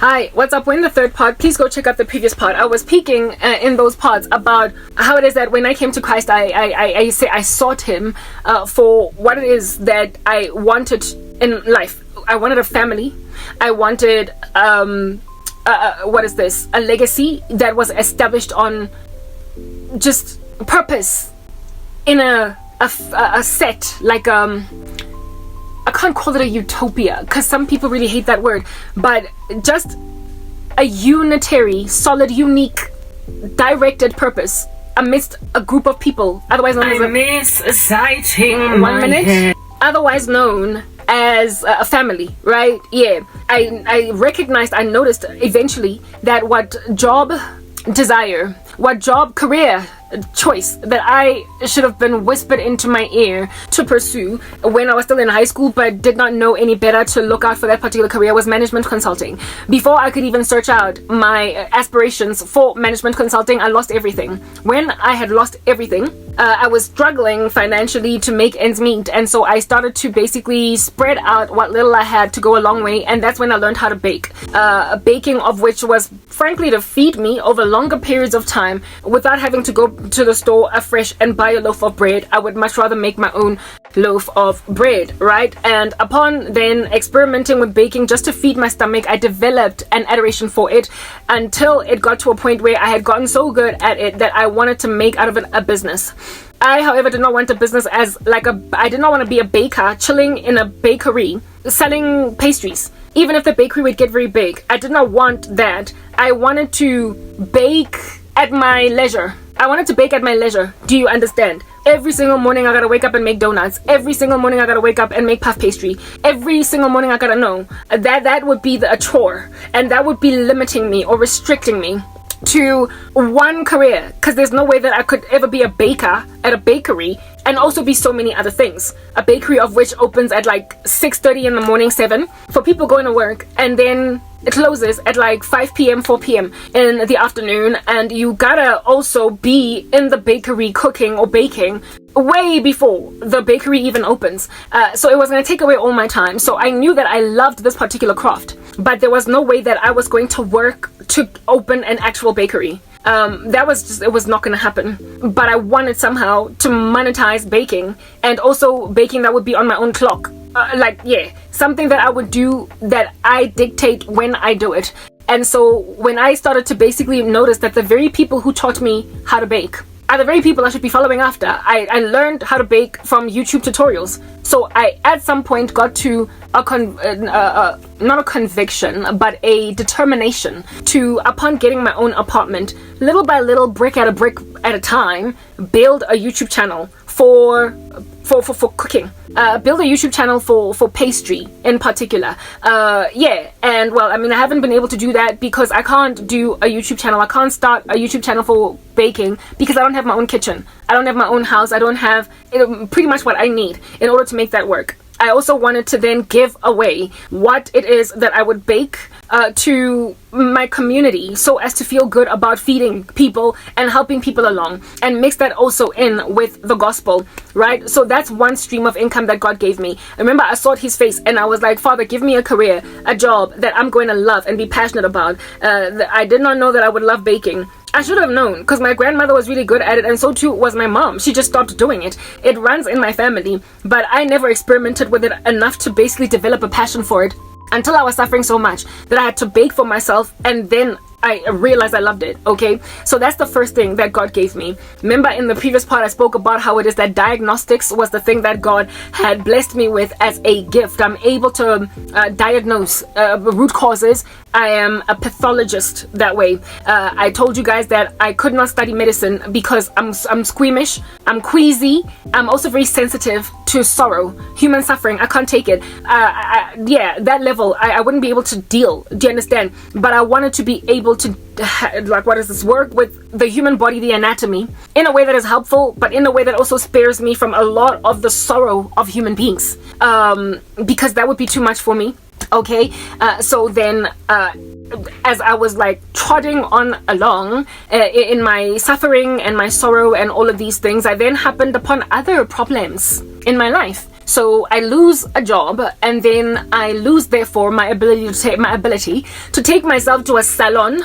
Hi, what's up? We're in the third pod. Please go check out the previous pod. I was speaking in those pods about how it is that when I came to Christ, I sought Him for what it is that I wanted in life. I wanted a family. I wanted a legacy that was established on just purpose in a set, like I can't call it a utopia because some people really hate that word, but just a unitary, solid, unique, directed purpose amidst a group of people, otherwise known otherwise known as a family, right? Yeah, I recognized, I noticed eventually that what job desire, what job career choice that I should have been whispered into my ear to pursue when I was still in high school but did not know any better to look out for that particular career was management consulting. Before I could even search out my aspirations for management consulting, I lost everything. When I had lost everything, I was struggling financially to make ends meet, and so I started to basically spread out what little I had to go a long way, and that's when I learned how to bake. Baking of which was frankly to feed me over longer periods of time without having to go to the store afresh and buy a loaf of bread. I would much rather make my own loaf of bread, right? And upon then experimenting with baking just to feed my stomach, I developed an adoration for it until it got to a point where I had gotten so good at it that I wanted to make out of it a business. I, however, did not want a business as I did not want to be a baker chilling in a bakery selling pastries. Even if the bakery would get very big, I did not want that. I wanted to bake at my leisure. Do you understand? Every single morning I gotta wake up and make donuts. Every single morning I gotta wake up and make puff pastry. Every single morning I gotta know that would be a chore, and that would be limiting me or restricting me to one career, because there's no way that I could ever be a baker at a bakery and also be so many other things. A bakery of which opens at like 6:30 in the morning, 7 for people going to work, and then it closes at like 5 p.m, 4 p.m. in the afternoon, and you gotta also be in the bakery cooking or baking way before the bakery even opens. So it was going to take away all my time. So I knew that I loved this particular craft, but there was no way that I was going to work to open an actual bakery. It was not going to happen. But I wanted somehow to monetize baking, and also baking that would be on my own clock. Something that I would do that I dictate when I do it. And so when I started to basically notice that the very people who taught me how to bake are the very people I should be following after. I learned how to bake from YouTube tutorials. So I at some point got to not a conviction, but a determination to, upon getting my own apartment, little by little, brick at a time, build a YouTube channel for cooking. Build a YouTube channel for pastry in particular. And well, I mean, I haven't been able to do that because I can't do a YouTube channel. I can't start a YouTube channel for baking because I don't have my own kitchen. I don't have my own house. I don't have pretty much what I need in order to make that work. I also wanted to then give away what it is that I would bake to my community, so as to feel good about feeding people and helping people along, and mix that also in with the gospel, right? So that's one stream of income that God gave me. Remember, I sought His face and I was like, Father, give me a career, a job that I'm going to love and be passionate about. I did not know that I would love baking. I should have known, because my grandmother was really good at it, and so too was my mom. She just stopped doing it. It runs in my family, but I never experimented with it enough to basically develop a passion for it until I was suffering so much that I had to bake for myself, and then I realized I loved it. Okay, so that's the first thing that God gave me. Remember, in the previous part I spoke about how it is that diagnostics was the thing that God had blessed me with as a gift. I'm able to diagnose root causes. I am a pathologist that way. I told you guys that I could not study medicine because I'm squeamish, I'm queasy, I'm also very sensitive to sorrow, human suffering. I can't take it. That level I wouldn't be able to deal. Do you understand? But I wanted to be able to work with the human body, the anatomy, in a way that is helpful, but in a way that also spares me from a lot of the sorrow of human beings, because that would be too much for me. Okay, so then as I was like trotting on along in my suffering and my sorrow and all of these things, I then happened upon other problems in my life. So I lose a job, and then I lose therefore my ability to take myself to a salon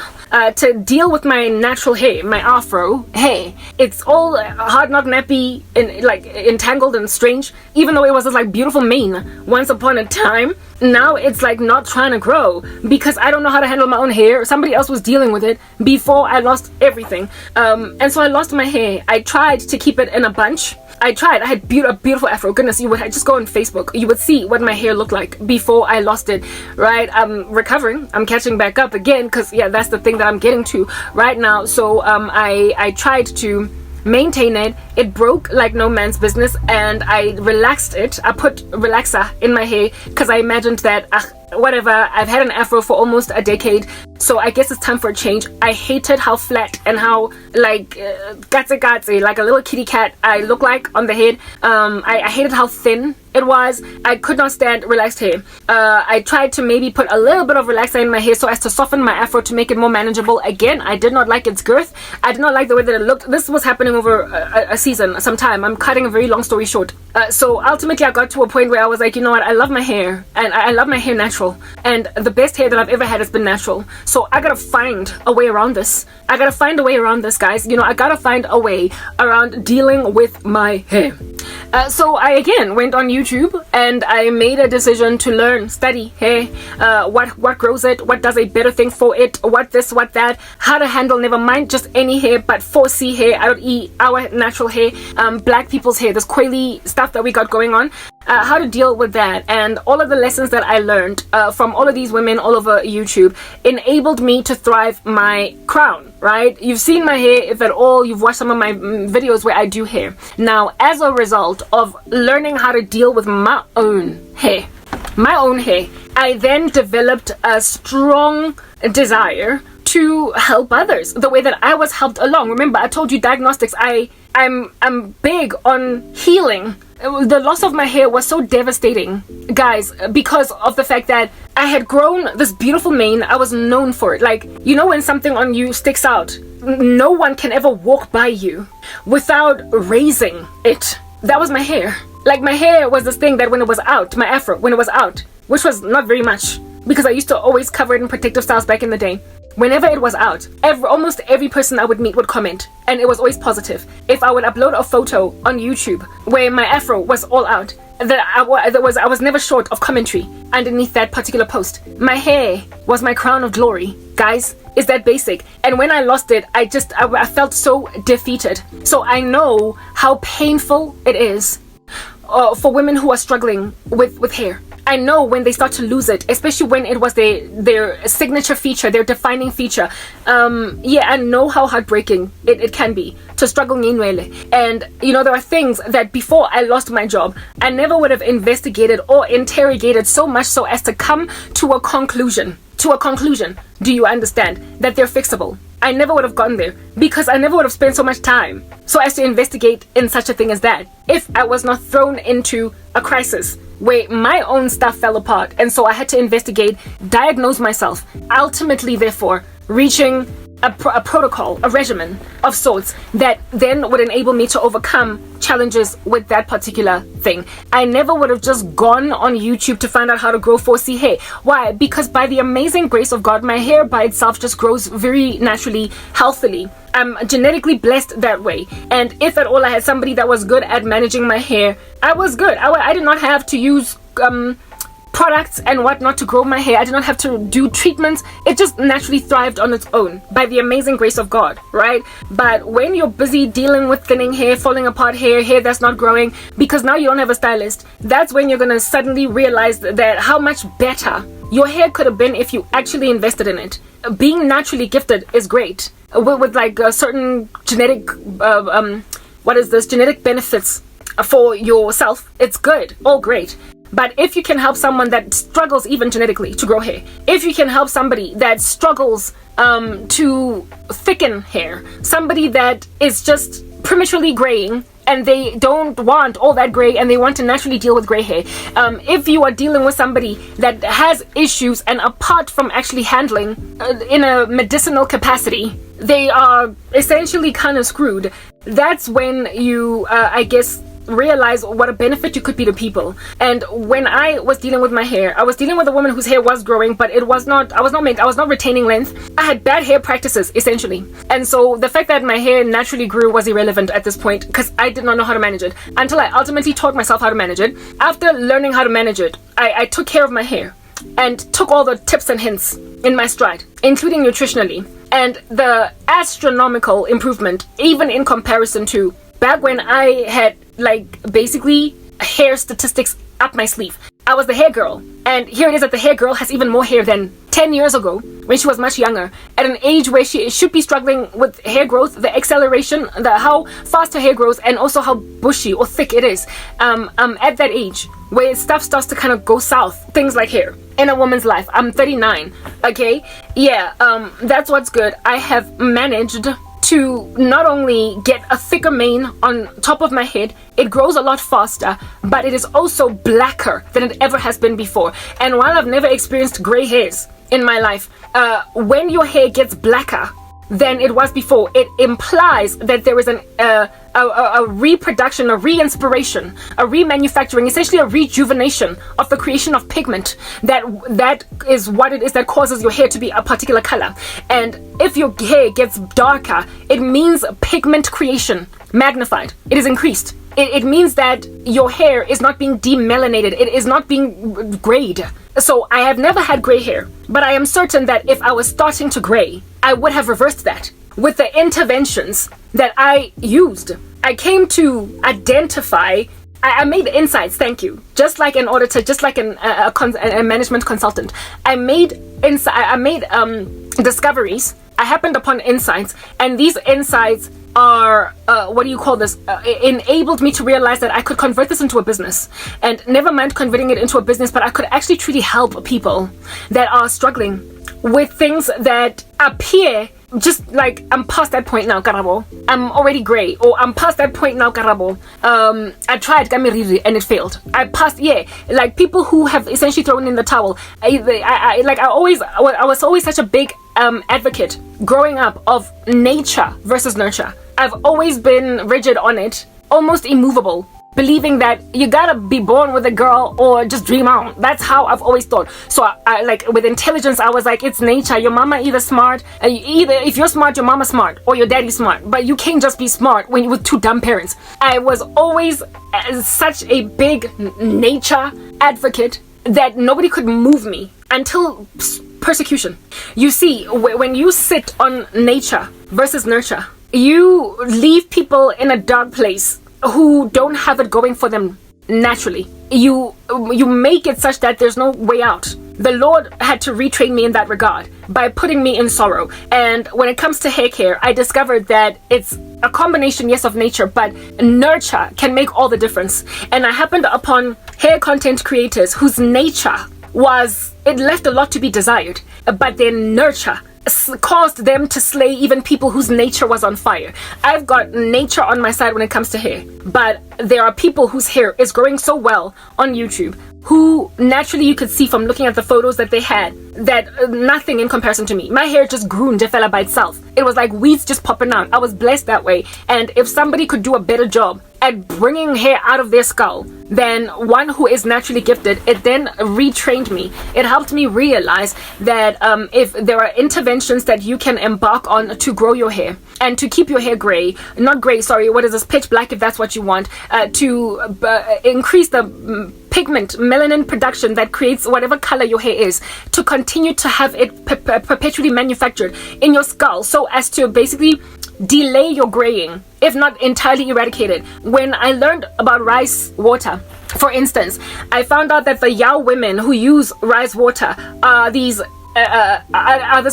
to deal with my natural hair, my afro hair. It's all hard, not nappy, and like entangled and strange. Even though it was this like beautiful mane once upon a time, now it's like not trying to grow because I don't know how to handle my own hair. Somebody else was dealing with it before I lost everything. And so I lost my hair. I tried to keep it in a bunch. I had a beautiful afro. Goodness, you would just go on Facebook, you would see what my hair looked like before I lost it, right? I'm recovering, I'm catching back up again, because yeah, that's the thing that I'm getting to right now. So I tried to maintain it. It broke like no man's business, and I relaxed it. I put relaxer in my hair because I imagined that whatever, I've had an afro for almost a decade, so I guess it's time for a change. I hated how flat and how like gatsy like a little kitty cat I look like on the head. I hated how thin it was. I could not stand relaxed hair. I tried to maybe put a little bit of relaxer in my hair so as to soften my afro to make it more manageable. Again, I did not like its girth. I did not like the way that it looked. This was happening over a season, some time. I'm cutting a very long story short. So ultimately I got to a point where I was like, you know what, I love my hair, and I love my hair natural, and the best hair that I've ever had has been natural. So I gotta find a way around this. I gotta find a way around this, guys. You know, I gotta find a way around dealing with my hair. So I again went on YouTube and I made a decision to learn, study hair, what grows it, what does a better thing for it, what this, what that, how to handle, never mind just any hair, but 4C hair, i.e. our natural hair, black people's hair, this coily stuff that we got going on, how to deal with that. And all of the lessons that I learned from all of these women all over YouTube enabled me to thrive my crown, right? You've seen my hair, if at all, you've watched some of my videos where I do hair. Now, as a result of learning how to deal with my own hair, I then developed a strong desire to help others the way that I was helped along. Remember, I told you diagnostics, I'm big on healing. The loss of my hair was so devastating, guys, because of the fact that I had grown this beautiful mane. I was known for it. Like, you know when something on you sticks out, no one can ever walk by you without raising it. That was my hair. Like, my hair was this thing that when it was out, my afro, when it was out, which was not very much, because I used to always cover it in protective styles back in the day. Whenever it was out, almost every person I would meet would comment, and it was always positive. If I would upload a photo on YouTube where my afro was all out, I was never short of commentary underneath that particular post. My hair was my crown of glory, guys. Is that basic? And when I lost it, I felt so defeated. So I know how painful it is for women who are struggling with hair. I know when they start to lose it, especially when it was their signature feature, their defining feature. I know how heartbreaking it can be to struggle nginwele. And you know, there are things that before I lost my job, I never would have investigated or interrogated so much so as to come to a conclusion. Do you understand that they're fixable? I never would have gone there because I never would have spent so much time so as to investigate in such a thing as that if I was not thrown into a crisis where my own stuff fell apart, and so I had to investigate, diagnose myself, ultimately therefore reaching a protocol, a regimen of sorts that then would enable me to overcome challenges with that particular thing. I never would have just gone on YouTube to find out how to grow 4C hair. Why? Because by the amazing grace of God, my hair by itself just grows very naturally, healthily. I'm genetically blessed that way. And if at all I had somebody that was good at managing my hair, I was good. I did not have to use products and whatnot to grow my hair. I did not have to do treatments. It just naturally thrived on its own by the amazing grace of God, right? But when you're busy dealing with thinning hair, falling apart hair that's not growing, because now you don't have a stylist, that's when you're gonna suddenly realize that how much better your hair could have been if you actually invested in it. Being naturally gifted is great with like certain genetic genetic benefits for yourself. It's good, all great. But if you can help someone that struggles even genetically to grow hair, if you can help somebody that struggles to thicken hair, somebody that is just prematurely graying and they don't want all that gray and they want to naturally deal with gray hair, if you are dealing with somebody that has issues and apart from actually handling in a medicinal capacity, they are essentially kind of screwed, that's when you, realize what a benefit you could be to people. And when I was dealing with my hair, I was dealing with a woman whose hair was growing, but I was not retaining length. I had bad hair practices, essentially. And so the fact that my hair naturally grew was irrelevant at this point, because I did not know how to manage it until I ultimately taught myself how to manage it. After learning how to manage it, I took care of my hair and took all the tips and hints in my stride, including nutritionally. And the astronomical improvement, even in comparison to back when I had basically hair statistics up my sleeve. I was the hair girl, and here it is that the hair girl has even more hair than 10 years ago when she was much younger, at an age where she should be struggling with hair growth, the acceleration, how fast her hair grows, and also how bushy or thick it is. At that age where stuff starts to kind of go south, things like hair in a woman's life. I'm 39, okay? Yeah, that's what's good. I have managed to not only get a thicker mane on top of my head, it grows a lot faster, but it is also blacker than it ever has been before. And while I've never experienced gray hairs in my life, when your hair gets blacker than it was before, it implies that there is a reproduction, a re-inspiration, a remanufacturing, essentially a rejuvenation of the creation of pigment. That is what it is that causes your hair to be a particular color. And if your hair gets darker, it means pigment creation magnified. It is increased. It means that your hair is not being demelanated. It is not being grayed. So I have never had gray hair, but I am certain that if I was starting to gray, I would have reversed that with the interventions that I used. I came to identify, I made insights, thank you. Just like an auditor, just like a management consultant. I made discoveries. I happened upon insights, and these insights are enabled me to realize that I could convert this into a business. And never mind converting it into a business, but I could actually truly help people that are struggling with things that appear just like, I'm past that point now, karabo. I'm already gray, or I'm past that point now, karabo. I tried gamiriri and it failed. I passed, like people who have essentially thrown in the towel. I was always such a big advocate growing up of nature versus nurture. I've always been rigid on it, almost immovable, believing that you gotta be born with a girl or just dream on. That's how I've always thought. So I like with intelligence, I was like, it's nature. Your mama either smart, either if you're smart, your mama's smart or your daddy's smart. But you can't just be smart when you're with two dumb parents. I was always such a big nature advocate that nobody could move me until persecution. You see, when you sit on nature versus nurture, you leave people in a dark place who don't have it going for them naturally. You make it such that there's no way out. The Lord had to retrain me in that regard by putting me in sorrow. And when it comes to hair care, I discovered that it's a combination, yes, of nature, but nurture can make all the difference. And I happened upon hair content creators whose nature it left a lot to be desired, but their nurture caused them to slay even people whose nature was on fire. I've got nature on my side when it comes to hair, but there are people whose hair is growing so well on YouTube who naturally you could see from looking at the photos that they had that nothing in comparison to me. My hair just grew and developed by itself. It was like weeds just popping out. I was blessed that way. And if somebody could do a better job at bringing hair out of their skull than one who is naturally gifted, it then retrained me. It helped me realize that if there are interventions that you can embark on to grow your hair and to keep your hair pitch black if that's what you want, to increase the pigment, melanin production that creates whatever color your hair is, to continue to have it perpetually manufactured in your skull so as to basically delay your graying, if not entirely eradicate it. When I learned about rice water, for instance, I found out that the Yao women who use rice water are this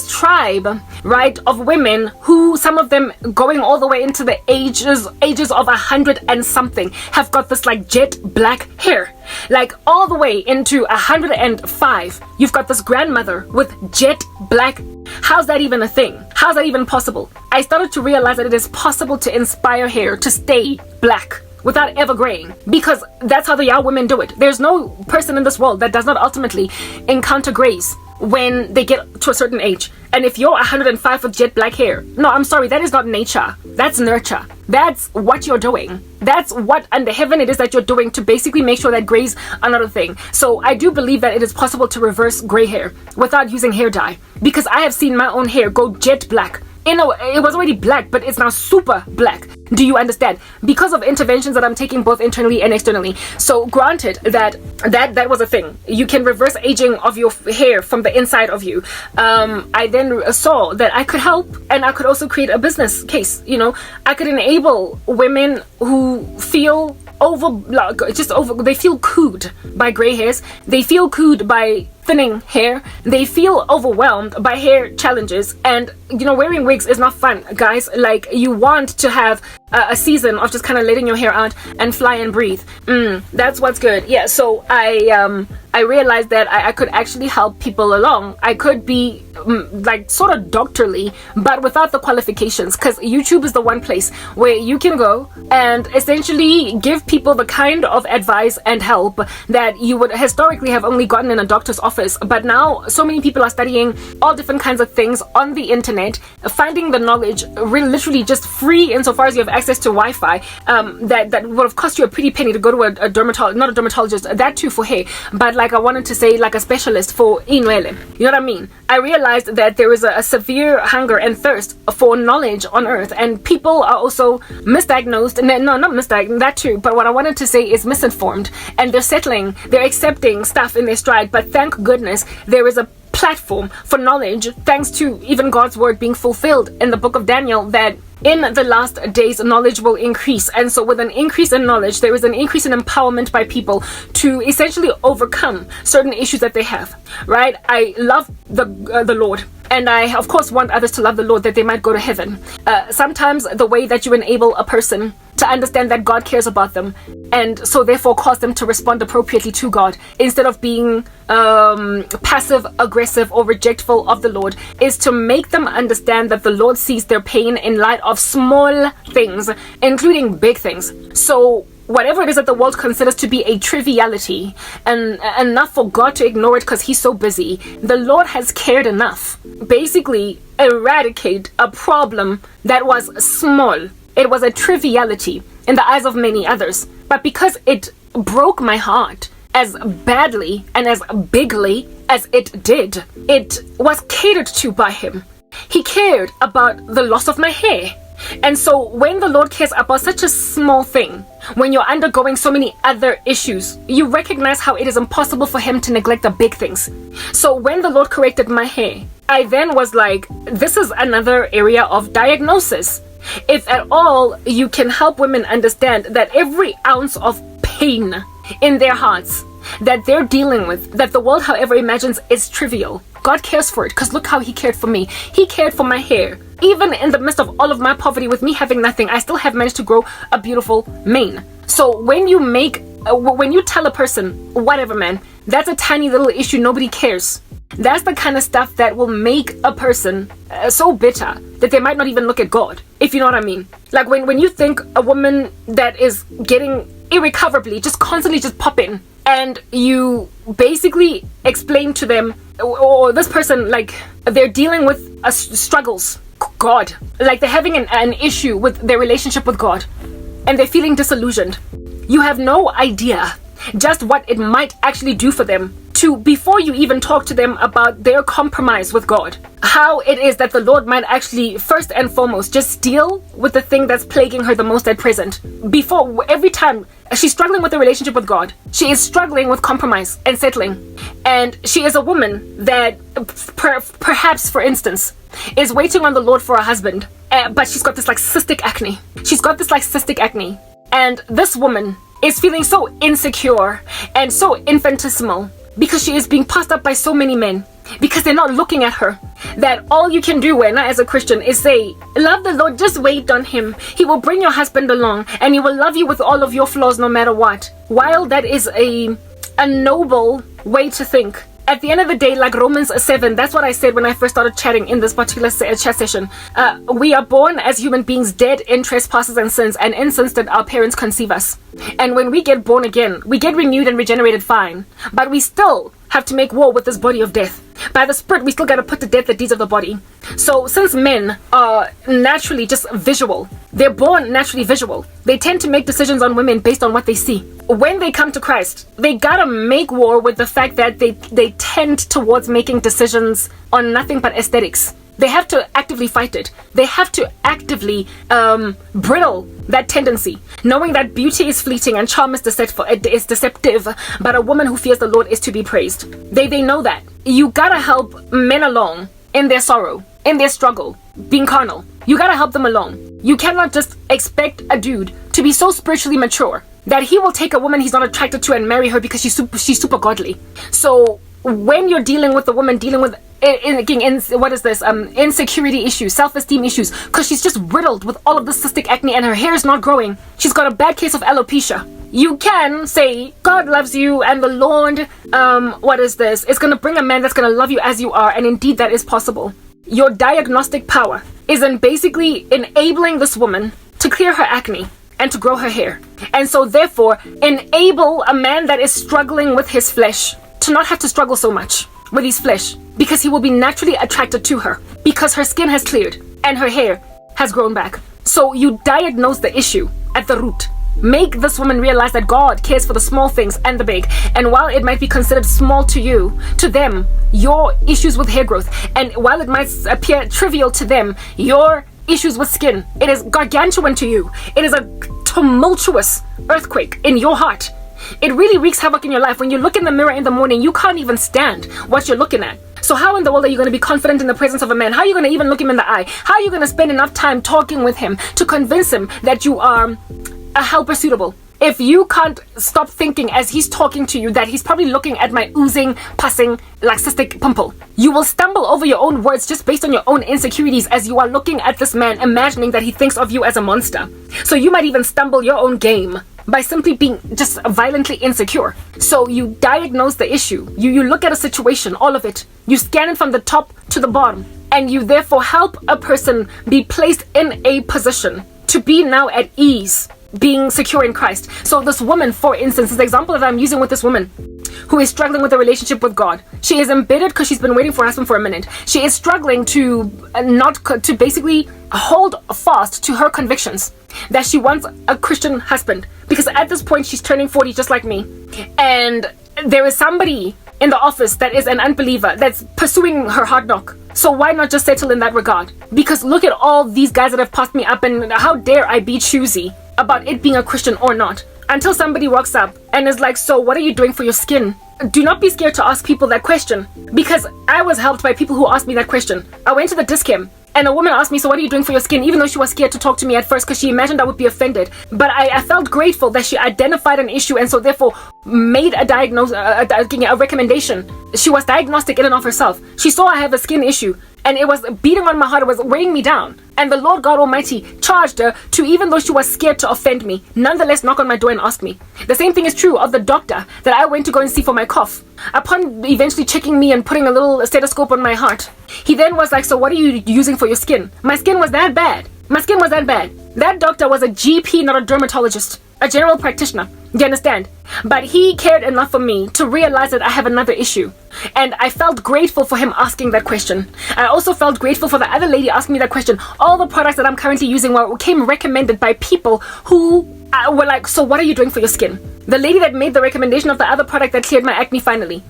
tribe, right, of women who, some of them going all the way into the ages of 100 and something, have got this like jet black hair, like all the way into 105. You've got this grandmother with jet black. How's that even a thing? How's that even possible? I started to realize that it is possible to inspire hair to stay black without ever graying, because that's how the Yao women do it. There's no person in this world that does not ultimately encounter grays when they get to a certain age. And if you're 105 with jet black hair, no, I'm sorry, that is not nature. That's nurture. That's what you're doing. That's what under heaven it is that you're doing to basically make sure that grays are not a thing. So I do believe that it is possible to reverse gray hair without using hair dye, because I have seen my own hair go jet black. It was already black, but it's now super black. Do you understand? Because of interventions that I'm taking both internally and externally. So granted that was a thing. You can reverse aging of your hair from the inside of you. I then saw that I could help, and I could also create a business case. You know, I could enable women who feel they feel cooed by gray hairs. They feel cooed by thinning hair. They feel overwhelmed by hair challenges. And you know, wearing wigs is not fun, guys. Like, you want to have a season of just kind of letting your hair out and fly and breathe. That's what's good. Yeah, so I realized that I could actually help people along. I could be like sort of doctorly, but without the qualifications, because YouTube is the one place where you can go and essentially give people the kind of advice and help that you would historically have only gotten in a doctor's office. But now so many people are studying all different kinds of things on the internet, finding the knowledge literally just free insofar as you have access to Wi-Fi. That would have cost you a pretty penny to go to a dermatologist, not a dermatologist, that too for hair, but like I wanted to say, like a specialist for inwele. You know what I mean? I realized that there is a severe hunger and thirst for knowledge on earth, and people are also misdiagnosed. No, not misdiagnosed, that too, but what I wanted to say is misinformed, and they're accepting stuff in their stride. But thank goodness there is a platform for knowledge, thanks to even God's word being fulfilled in the book of Daniel, that in the last days knowledge will increase. And so with an increase in knowledge, there is an increase in empowerment by people to essentially overcome certain issues that they have, right? I love the Lord, and I of course want others to love the Lord, that they might go to heaven. Sometimes the way that you enable a person to understand that God cares about them, and so therefore cause them to respond appropriately to God, instead of being passive, aggressive, or rejectful of the Lord, is to make them understand that the Lord sees their pain in light of small things, including big things. So whatever it is that the world considers to be a triviality, and enough for God to ignore it because he's so busy, the Lord has cared enough. Basically, eradicate a problem that was small. It was a triviality in the eyes of many others, but because it broke my heart as badly and as bigly as it did, it was catered to by him. He cared about the loss of my hair. And so when the Lord cares about such a small thing, when you're undergoing so many other issues, you recognize how it is impossible for him to neglect the big things. So when the Lord corrected my hair, I then was like, this is another area of diagnosis. If at all you can help women understand that every ounce of pain in their hearts that they're dealing with, that the world however imagines is trivial, God cares for it, because look how he cared for me. He cared for my hair. Even in the midst of all of my poverty, with me having nothing, I still have managed to grow a beautiful mane. So when you tell a person, whatever man, that's a tiny little issue, nobody cares. That's the kind of stuff that will make a person so bitter that they might not even look at God, if you know what I mean. Like when you think a woman that is getting irrecoverably just constantly just popping, and you basically explain to them, or this person, like they're dealing with struggles, God, like they're having an issue with their relationship with God, and they're feeling disillusioned. You have no idea just what it might actually do for them before you even talk to them about their compromise with God, how it is that the Lord might actually first and foremost just deal with the thing that's plaguing her the most at present. Before, every time she's struggling with a relationship with God, she is struggling with compromise and settling. And she is a woman that perhaps, for instance, is waiting on the Lord for a husband, but she's got this like cystic acne. And this woman is feeling so insecure and so infinitesimal because she is being passed up by so many men, because they're not looking at her, that all you can do as a Christian is say, love the Lord, just wait on him. He will bring your husband along and he will love you with all of your flaws no matter what. While that is a noble way to think, At the end of the day, like Romans 7, that's what I said when I first started chatting in this particular chat session. We are born as human beings dead in trespasses and sins, and in sins that our parents conceive us. And when we get born again, we get renewed and regenerated fine. But we still have to make war with this body of death. By the Spirit, we still got to put to death the deeds of the body. So since men are naturally just visual, they're born naturally visual, they tend to make decisions on women based on what they see. When they come to Christ, they got to make war with the fact that they tend towards making decisions on nothing but aesthetics. They have to actively fight it. They have to actively brittle that tendency, knowing that beauty is fleeting and charm is deceptive, but a woman who fears the Lord is to be praised. They know that. You gotta help men along in their sorrow, in their struggle, being carnal. You gotta help them along. You cannot just expect a dude to be so spiritually mature that he will take a woman he's not attracted to and marry her because she's super godly. So when you're dealing with a woman dealing with insecurity issues, self-esteem issues, because she's just riddled with all of the cystic acne and her hair is not growing, she's got a bad case of alopecia, you can say God loves you and the Lord is going to bring a man that's going to love you as you are, and indeed that is possible. Your diagnostic power is in basically enabling this woman to clear her acne and to grow her hair, and so therefore enable a man that is struggling with his flesh to not have to struggle so much with his flesh, because he will be naturally attracted to her because her skin has cleared and her hair has grown back. So you diagnose the issue at the root. Make this woman realize that God cares for the small things and the big, and while it might be considered small to you, to them, your issues with hair growth, and while it might appear trivial to them, your issues with skin, it is gargantuan to you. It is a tumultuous earthquake in your heart. It really wreaks havoc in your life. When you look in the mirror in the morning, you can't even stand what you're looking at. So how in the world are you going to be confident in the presence of a man? How are you going to even look him in the eye? How are you going to spend enough time talking with him to convince him that you are a helper suitable? If you can't stop thinking as he's talking to you that he's probably looking at my oozing, passing, like cystic pimple, you will stumble over your own words just based on your own insecurities as you are looking at this man, imagining that he thinks of you as a monster. So you might even stumble your own game by simply being just violently insecure. So you diagnose the issue. You look at a situation, all of it. You scan it from the top to the bottom. And you therefore help a person be placed in a position to be now at ease, being secure in Christ. So this woman, for instance, is the example that I'm using with this woman who is struggling with a relationship with God. She is embittered because she's been waiting for her husband for a minute. She is struggling to basically hold fast to her convictions that she wants a Christian husband, because at this point she's turning 40 just like me, and there is somebody in the office that is an unbeliever that's pursuing her hard knock. So why not just settle in that regard? Because look at all these guys that have passed me up, and how dare I be choosy about it being a Christian or not, until somebody walks up and is like, so what are you doing for your skin? Do not be scared to ask people that question, because I was helped by people who asked me that question. I went to the discount and a woman asked me, so what are you doing for your skin? Even though she was scared to talk to me at first because she imagined I would be offended. But I felt grateful that she identified an issue and so therefore made a diagnosis, a recommendation. She was diagnostic in and of herself. She saw I have a skin issue and it was beating on my heart. It was weighing me down. And the Lord God Almighty charged her to, even though she was scared to offend me, nonetheless knock on my door and ask me. The same thing is true of the doctor that I went to go and see for my cough. Upon eventually checking me and putting a little stethoscope on my heart, he then was like, so what are you using for your skin? My skin was that bad. My skin was that bad. That doctor was a GP, not a dermatologist, a general practitioner. You understand? But he cared enough for me to realize that I have another issue. And I felt grateful for him asking that question. I also felt grateful for the other lady asking me that question. All the products that I'm currently using came recommended by people who were like, so what are you doing for your skin? The lady that made the recommendation of the other product that cleared my acne finally.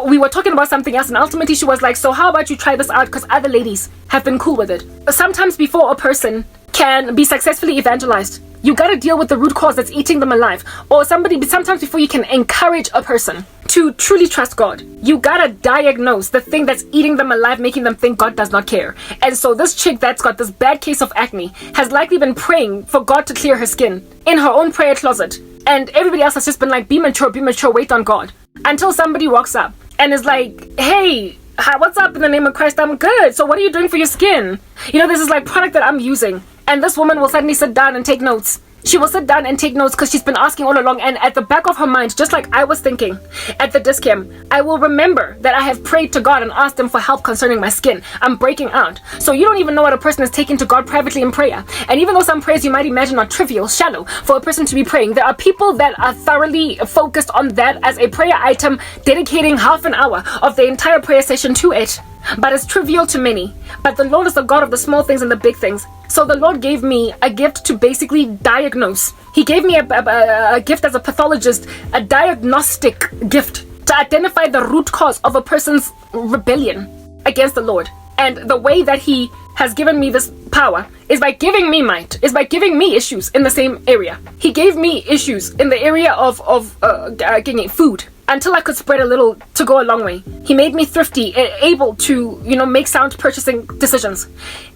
We were talking about something else, and ultimately she was like, so how about you try this out, because other ladies have been cool with it. Sometimes before a person can be successfully evangelized, you gotta deal with the root cause that's eating them alive. Or sometimes before you can encourage a person to truly trust God, you gotta diagnose the thing that's eating them alive, making them think God does not care. And so this chick that's got this bad case of acne has likely been praying for God to clear her skin in her own prayer closet. And everybody else has just been like, be mature, wait on God. Until somebody walks up and is like, hey, hi, what's up? In the name of Christ, I'm good. So what are you doing for your skin? You know, this is like product that I'm using. And this woman will suddenly sit down and take notes She will sit down and take notes because she's been asking all along, and at the back of her mind, just like I was thinking at the discam, I will remember that I have prayed to God and asked him for help concerning my skin. I'm breaking out. So you don't even know what a person is taking to God privately in prayer. And even though some prayers you might imagine are trivial, shallow for a person to be praying, there are people that are thoroughly focused on that as a prayer item, dedicating half an hour of the entire prayer session to it. But it's trivial to many. But the Lord is the God of the small things and the big things. So the Lord gave me a gift to basically diagnose. He gave me a gift as a pathologist, a diagnostic gift to identify the root cause of a person's rebellion against the Lord. And the way that he has given me this power is by giving me might, is by giving me issues in the same area. He gave me issues in the area of getting food, until I could spread a little to go a long way. He made me thrifty, able to, make sound purchasing decisions.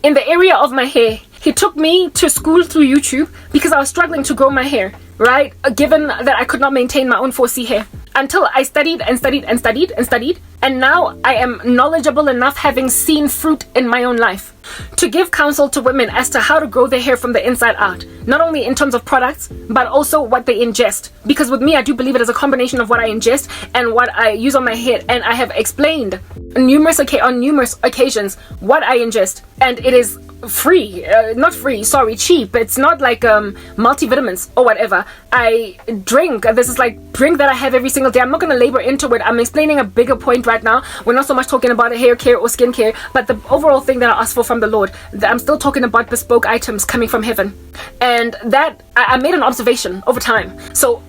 In the area of my hair, he took me to school through YouTube because I was struggling to grow my hair, right? Given that I could not maintain my own 4C hair. Until I studied and studied and studied and studied. And now I am knowledgeable enough, having seen fruit in my own life, to give counsel to women as to how to grow their hair from the inside out. Not only in terms of products, but also what they ingest. Because with me, I do believe it is a combination of what I ingest and what I use on my head. And I have explained on numerous occasions what I ingest. And it is cheap. It's not like multivitamins or whatever. I drink. This is like drink that I have every single day. I'm not going to labor into it. I'm explaining a bigger point right now. We're not so much talking about hair care or skin care, but the overall thing that I asked for from the Lord. I'm still talking about bespoke items coming from heaven. And that I made an observation over time. So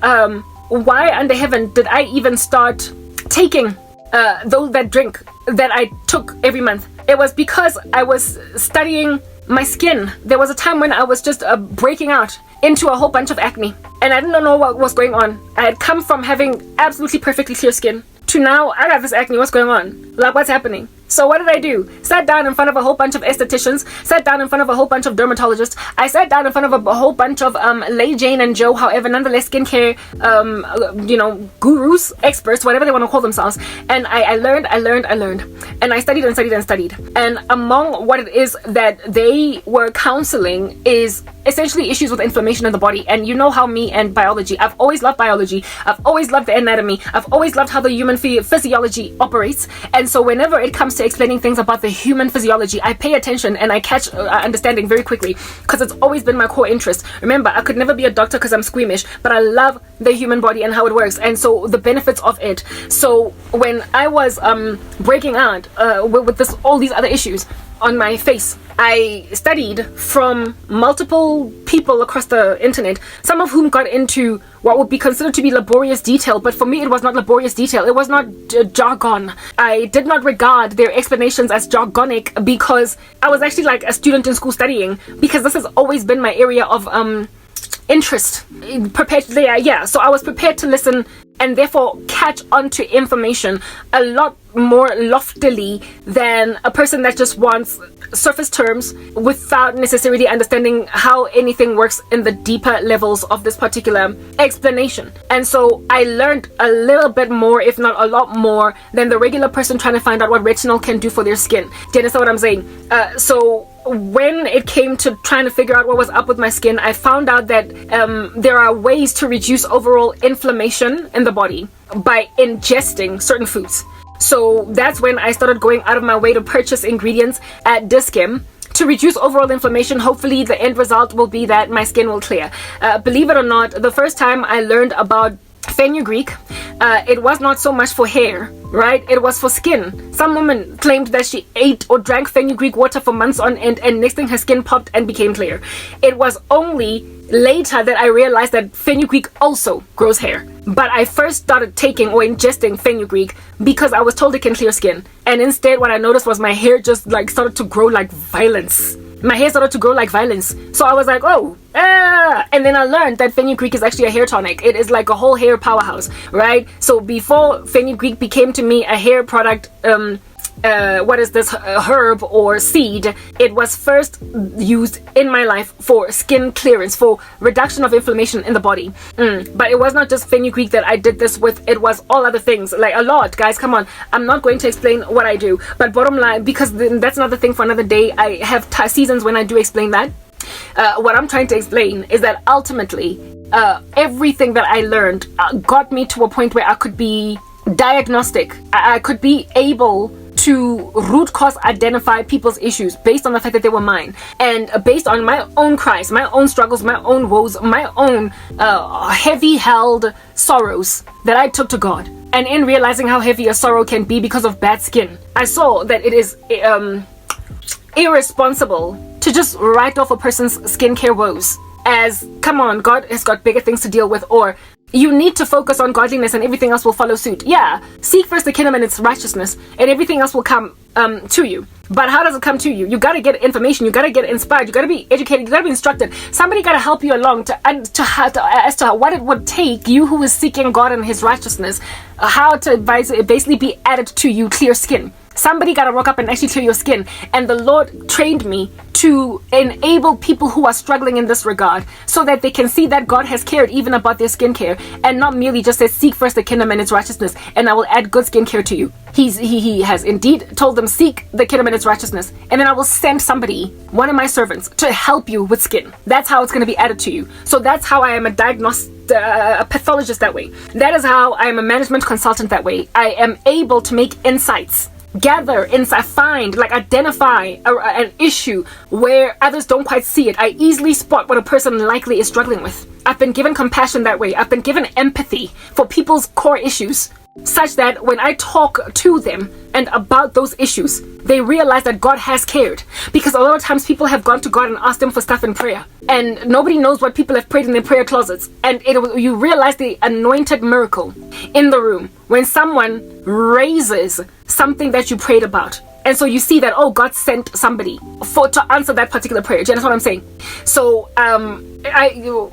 why under heaven did I even start taking that drink that I took every month? It was because I was studying my skin. There was a time when I was just breaking out into a whole bunch of acne, and I didn't know what was going on. I had come from having absolutely perfectly clear skin to now I got this acne. What's going on? Like, what's happening? So what did I do? Sat down in front of a whole bunch of estheticians, sat down in front of a whole bunch of dermatologists. I sat down in front of a whole bunch of Lay Jane and Joe, however, nonetheless, skincare, gurus, experts, whatever they want to call themselves. And I learned. And I studied and studied and studied. And among what it is that they were counseling is essentially issues with inflammation in the body. And you know how me and biology, I've always loved biology. I've always loved the anatomy. I've always loved how the human physiology operates. And so whenever it comes to explaining things about the human physiology, I pay attention and I catch understanding very quickly, because it's always been my core interest. Remember, I could never be a doctor because I'm squeamish, but I love the human body and how it works, and so the benefits of it. So when I was breaking out with all these other issues on my face, I studied from multiple people across the internet, some of whom got into what would be considered to be laborious detail, but for me it was not laborious detail. It was not jargon. I did not regard their explanations as jargonic because I was actually like a student in school studying, because this has always been my area of interest. So I was prepared to listen and therefore catch on to information a lot more loftily than a person that just wants surface terms without necessarily understanding how anything works in the deeper levels of this particular explanation. And so I learned a little bit more, if not a lot more, than the regular person trying to find out what retinol can do for their skin. Do you understand what I'm saying? So when it came to trying to figure out what was up with my skin, I found out that there are ways to reduce overall inflammation in the body by ingesting certain foods. So that's when I started going out of my way to purchase ingredients at Discam to reduce overall inflammation. Hopefully the end result will be that my skin will clear. Believe it or not, the first time I learned about fenugreek, it was not so much for hair, right? It was for skin. Some woman claimed that she ate or drank fenugreek water for months on end, and next thing her skin popped and became clear. It was only later that I realized that fenugreek also grows hair. But I first started taking or ingesting fenugreek because I was told it can clear skin. And instead what I noticed was my hair just like started to grow like violence. My hair started to grow like violence. So I was like, and then I learned that fenugreek is actually a hair tonic. It is like a whole hair powerhouse, right? So before fenugreek became to me a hair product, herb or seed, it was first used in my life for skin clearance, for reduction of inflammation in the body. But it was not just fenugreek that I did this with, it was all other things, like a lot, guys, come on. I'm not going to explain what I do, but bottom line, because that's another thing for another day, I have seasons when I do explain that. what I'm trying to explain is that ultimately, everything that I learned got me to a point where I could be diagnostic. I could be able to root cause identify people's issues based on the fact that they were mine, and based on my own cries, my own struggles, my own woes, my own heavy held sorrows that I took to God. And in realizing how heavy a sorrow can be because of bad skin, I saw that it is irresponsible to just write off a person's skincare woes as, come on, God has got bigger things to deal with, or you need to focus on godliness and everything else will follow suit. Yeah, seek first the kingdom and its righteousness, and everything else will come to you. But how does it come to you? You gotta get information, you gotta get inspired, you gotta be educated, you gotta be instructed. Somebody gotta help you along as to what it would take, you who is seeking God and His righteousness, how to basically be added to you clear skin. Somebody got to rock up and actually clear your skin. And the Lord trained me to enable people who are struggling in this regard so that they can see that God has cared even about their skincare and not merely just says, seek first the kingdom and its righteousness and I will add good skincare to you. He has indeed told them, seek the kingdom and its righteousness, and then I will send somebody, one of my servants, to help you with skin. That's how it's going to be added to you. So that's how I am a a pathologist that way. That is how I am a management consultant that way. I am able to make insights, gather insight, find, identify an issue where others don't quite see it. I easily spot what a person likely is struggling with. I've been given compassion that way. I've been given empathy for people's core issues, such that when I talk to them and about those issues, they realize that God has cared. Because a lot of times people have gone to God and asked Him for stuff in prayer, and nobody knows what people have prayed in their prayer closets. And you realize the anointed miracle in the room when someone raises something that you prayed about. And so you see that, oh, God sent somebody to answer that particular prayer. Do you understand what I'm saying? So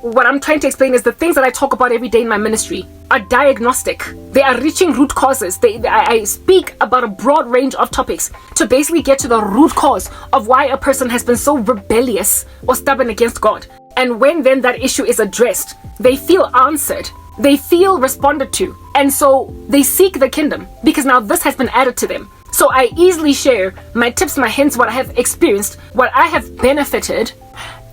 what I'm trying to explain is the things that I talk about every day in my ministry are diagnostic. They are reaching root causes. I speak about a broad range of topics to basically get to the root cause of why a person has been so rebellious or stubborn against God. And when then that issue is addressed, they feel answered. They feel responded to. And so they seek the kingdom because now this has been added to them. So I easily share my tips, my hints, what I have experienced, what I have benefited,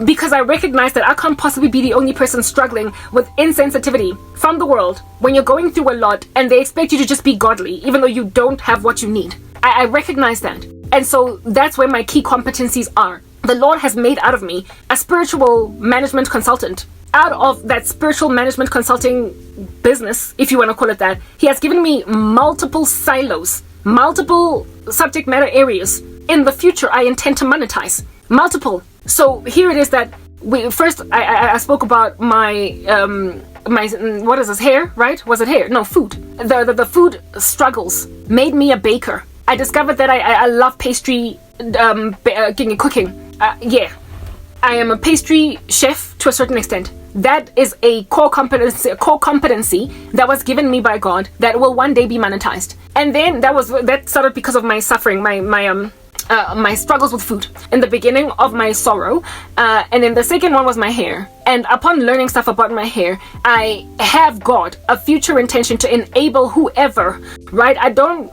because I recognize that I can't possibly be the only person struggling with insensitivity from the world when you're going through a lot and they expect you to just be godly, even though you don't have what you need. I recognize that. And so that's where my key competencies are. The Lord has made out of me a spiritual management consultant. Out of that spiritual management consulting business, if you want to call it that, He has given me multiple silos, multiple subject matter areas. In the future, I intend to monetize multiple. So here it is that I spoke about my what is this, hair, right? Was it hair? No, food. The food struggles made me a baker. I discovered that I love pastry cooking. Yeah, I am a pastry chef to a certain extent. That is a core competency that was given me by God that will one day be monetized. And then that started because of my suffering, my struggles with food in the beginning of my sorrow, and then the second one was my hair. And upon learning stuff about my hair, I have got a future intention to enable whoever, right? I don't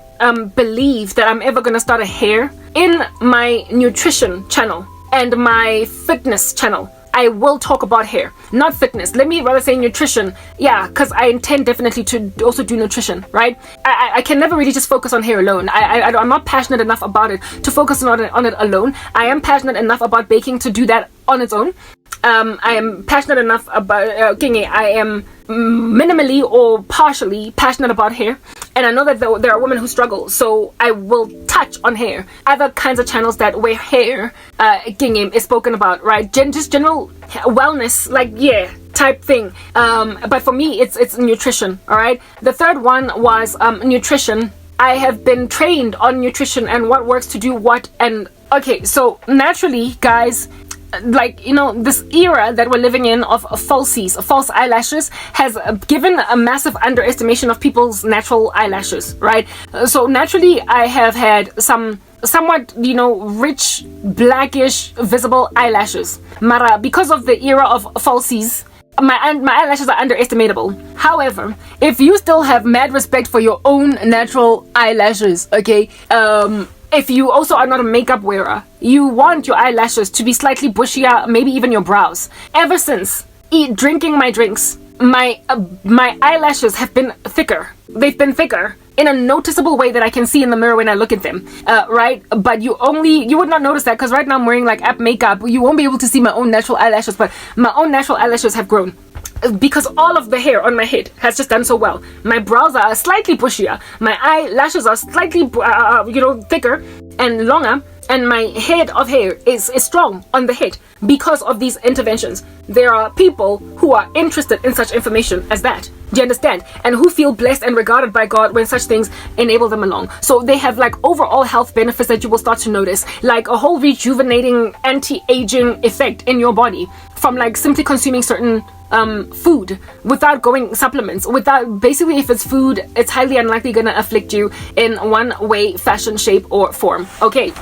believe that I'm ever gonna start a hair in my nutrition channel and my fitness channel. I will talk about hair, not fitness. Let me rather say nutrition. Yeah, because I intend definitely to also do nutrition, right? I can never really just focus on hair alone. I'm not passionate enough about it to focus on it alone. I am passionate enough about baking to do that on its own. I am passionate enough about I am minimally or partially passionate about hair, and I know that there are women who struggle, so I will touch on hair. Other kinds of channels that where hair is spoken about, right? Just general wellness, type thing. But for me, it's nutrition. All right. The third one was nutrition. I have been trained on nutrition and what works to do what. And okay, so naturally, guys, this era that we're living in of false eyelashes has given a massive underestimation of people's natural eyelashes, right? So naturally, I have had some somewhat, rich, blackish, visible eyelashes. Mara, because of the era of falsies, my eyelashes are underestimatable. However, if you still have mad respect for your own natural eyelashes, okay, If you also are not a makeup wearer, you want your eyelashes to be slightly bushier, maybe even your brows. Ever since drinking my drinks, my eyelashes have been thicker. They've been thicker in a noticeable way that I can see in the mirror when I look at them, right? But you would not notice that because right now I'm wearing like app makeup. You won't be able to see my own natural eyelashes, but my own natural eyelashes have grown because all of the hair on my head has just done so well. My brows are slightly bushier, my eyelashes are slightly thicker and longer, and my head of hair is strong on the head because of these interventions. There are people who are interested in such information as that. Do you understand? And who feel blessed and regarded by God when such things enable them along. So they have like overall health benefits that you will start to notice, like a whole rejuvenating anti-aging effect in your body from like simply consuming certain food without going supplements, without basically, if it's food, it's highly unlikely gonna afflict you in one way, fashion, shape, or form. Okay.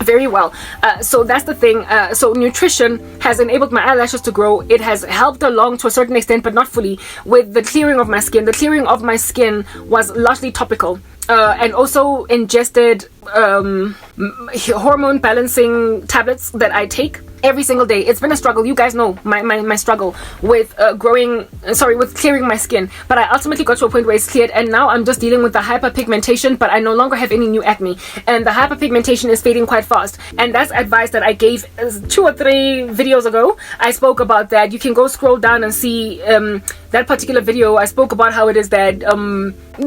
Very well. So that's the thing. So nutrition has enabled my eyelashes to grow. It has helped along to a certain extent, but not fully, with the clearing of my skin. The clearing of my skin was largely topical. And also ingested hormone balancing tablets that I take every single day. It's been a struggle. You guys know my struggle with with clearing my skin. But I ultimately got to a point where it's cleared, and now I'm just dealing with the hyperpigmentation, but I no longer have any new acne. And the hyperpigmentation is fading quite fast. And that's advice that I gave 2 or 3 videos ago. I spoke about that. You can go scroll down and see that particular video. I spoke about how it is that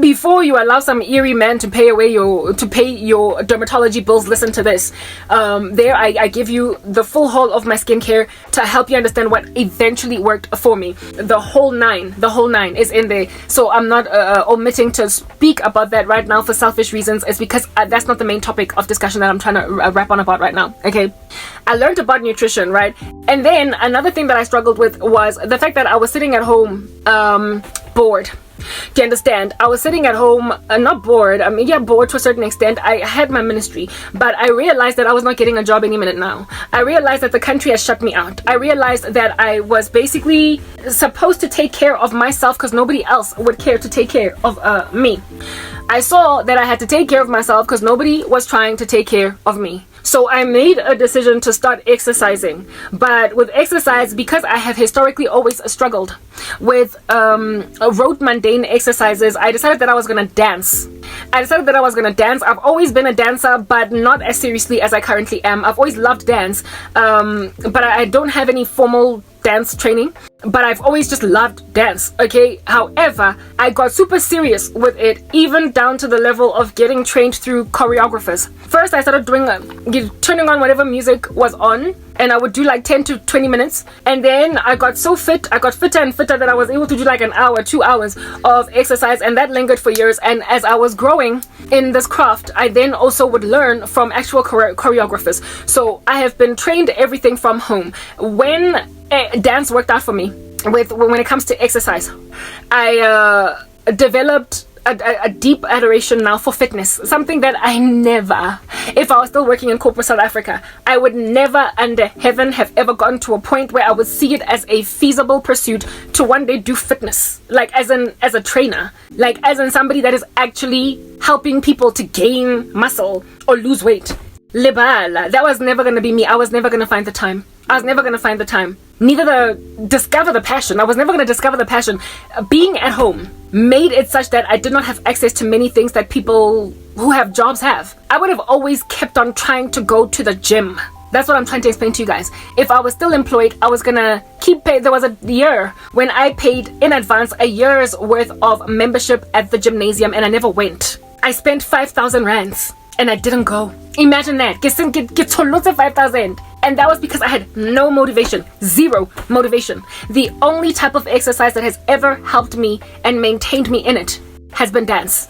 before you allow some eerie man to pay your dermatology bills, listen to this. There I give you the full haul of my skincare to help you understand what eventually worked for me. The whole nine is in there. So I'm not omitting to speak about that right now for selfish reasons. It's because that's not the main topic of discussion that I'm trying to wrap on about right now. Okay, I learned about nutrition, right? And then another thing that I struggled with was the fact that I was sitting at home bored. Do you understand? I was sitting at home, not bored. I mean, yeah, bored to a certain extent. I had my ministry, but I realized that I was not getting a job any minute now. I realized that the country has shut me out. I realized that I was basically supposed to take care of myself because nobody else would care to take care of me. I saw that I had to take care of myself because nobody was trying to take care of me. So I made a decision to start exercising. But with exercise, because I have historically always struggled with rote mundane exercises, I decided that I was going to dance. I've always been a dancer, but not as seriously as I currently am. I've always loved dance, but I don't have any formal dance training, but I've always just loved dance. Okay, however, I got super serious with it, even down to the level of getting trained through choreographers. First I started doing turning on whatever music was on, and I would do like 10 to 20 minutes, and then I got so fit, I got fitter and fitter that I was able to do like an hour, 2 hours of exercise, and that lingered for years. And as I was growing in this craft, I then also would learn from actual choreographers. So I have been trained everything from home. When dance worked out for me when it comes to exercise, I developed a deep adoration now for fitness, something that I never, if I was still working in corporate South Africa, I would never under heaven have ever gotten to a point where I would see it as a feasible pursuit to one day do fitness, like as a trainer, like as in somebody that is actually helping people to gain muscle or lose weight. Libala, that was never going to be me. I was never going to find the time. Neither discover the passion. I was never going to discover the passion. Being at home made it such that I did not have access to many things that people who have jobs have. I would have always kept on trying to go to the gym. That's what I'm trying to explain to you guys. If I was still employed, I was gonna keep paying. There was a year when I paid in advance a year's worth of membership at the gymnasium, and I never went. I spent 5,000 rands and I didn't go. Imagine that. Get 5,000. And that was because I had no motivation, zero motivation. The only type of exercise that has ever helped me and maintained me in it has been dance.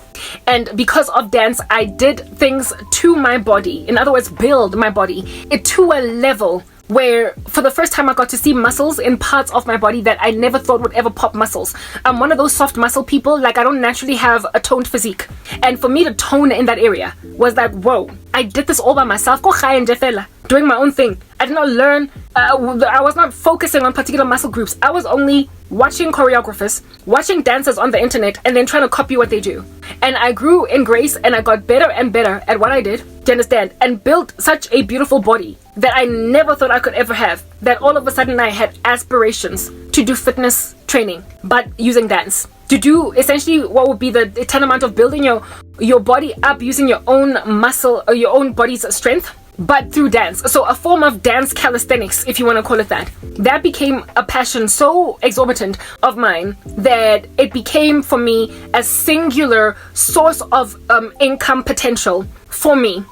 And because of dance, I did things to my body. In other words, build my body to a level where for the first time I got to see muscles in parts of my body that I never thought would ever pop muscles. I'm one of those soft muscle people. Like, I don't naturally have a toned physique, and for me to tone in that area was like, whoa, I did this all by myself, doing my own thing. I did not learn, I was not focusing on particular muscle groups. I was only watching choreographers, watching dancers on the internet, and then trying to copy what they do. And I grew in grace, and I got better and better at what I did. Do you understand? And built such a beautiful body that I never thought I could ever have. That all of a sudden I had aspirations to do fitness training, but using dance. To do essentially what would be the tantamount of building your body up using your own muscle or your own body's strength, but through dance. So a form of dance calisthenics, if you want to call it that. That became a passion so exorbitant of mine that it became for me a singular source of income potential for me.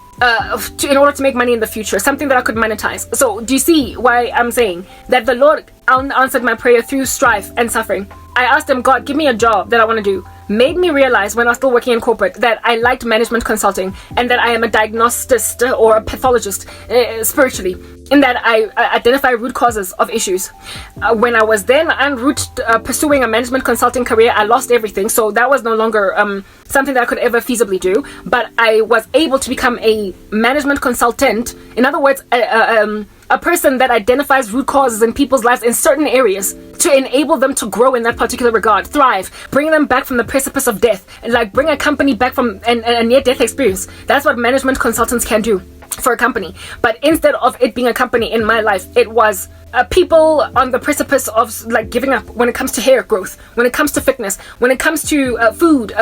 In order to make money in the future, something that I could monetize. So do you see why I'm saying that the Lord answered my prayer through strife and suffering? I asked him, God, give me a job that I want to do. Made me realize when I was still working in corporate that I liked management consulting and that I am a diagnosticist or a pathologist spiritually, in that I identify root causes of issues. When I was then en route pursuing a management consulting career, I lost everything, so that was no longer something that I could ever feasibly do. But I was able to become a management consultant. In other words, a person that identifies root causes in people's lives in certain areas to enable them to grow in that particular regard, thrive, bring them back from the precipice of death, and like bring a company back from a near-death experience. That's what management consultants can do for a company. But instead of it being a company in my life, it was people on the precipice of like giving up when it comes to hair growth, when it comes to fitness, when it comes to food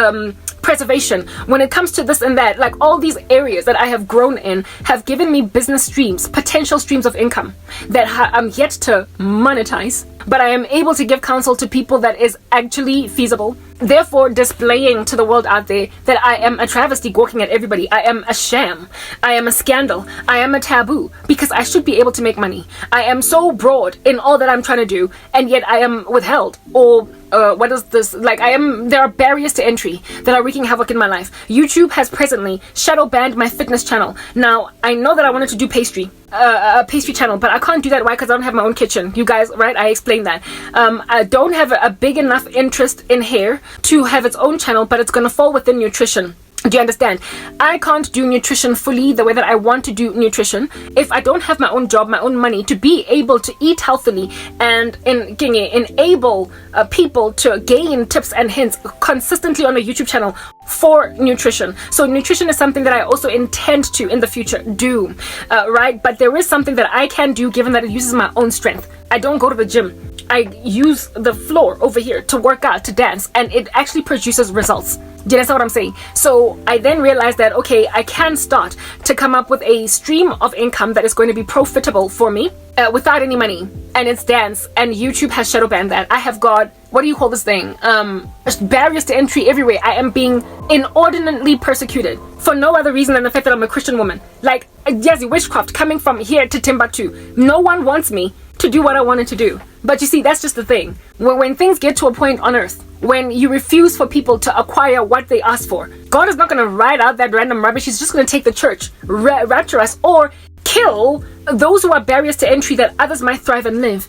preservation, when it comes to this and that. Like all these areas that I have grown in have given me business streams, potential streams of income that I'm yet to monetize, but I am able to give counsel to people that is actually feasible, therefore displaying to the world out there that I am a travesty gawking at everybody. I am a sham. I am a scandal. I am a taboo, because I should be able to make money. I am so broad in all that I'm trying to do, and yet I am withheld, or what is this? Like there are barriers to entry that are wreaking havoc in my life. YouTube has presently shadow banned my fitness channel. Now, I know that I wanted to do a pastry channel, but I can't do that. Why? Because I don't have my own kitchen. You guys, right? I explained that. I don't have a big enough interest in hair to have its own channel, but it's going to fall within nutrition. Do you understand? I can't do nutrition fully the way that I want to do nutrition if I don't have my own job, my own money to be able to eat healthily and enable people to gain tips and hints consistently on a YouTube channel for nutrition. So nutrition is something that I also intend to in the future do, right? But there is something that I can do given that it uses my own strength. I don't go to the gym. I use the floor over here to work out, to dance, and it actually produces results. Do you understand what I'm saying? So I then realized that, okay, I can start to come up with a stream of income that is going to be profitable for me without any money. And it's dance, and YouTube has shadow banned that. I have got, what do you call this thing? Barriers to entry everywhere. I am being inordinately persecuted for no other reason than the fact that I'm a Christian woman. Like, yes, witchcraft coming from here to Timbuktu. No one wants me to do what I wanted to do. But you see, that's just the thing. When things get to a point on earth, when you refuse for people to acquire what they ask for, God is not going to write out that random rubbish. He's just going to take the church, rapture us, or kill those who are barriers to entry that others might thrive and live.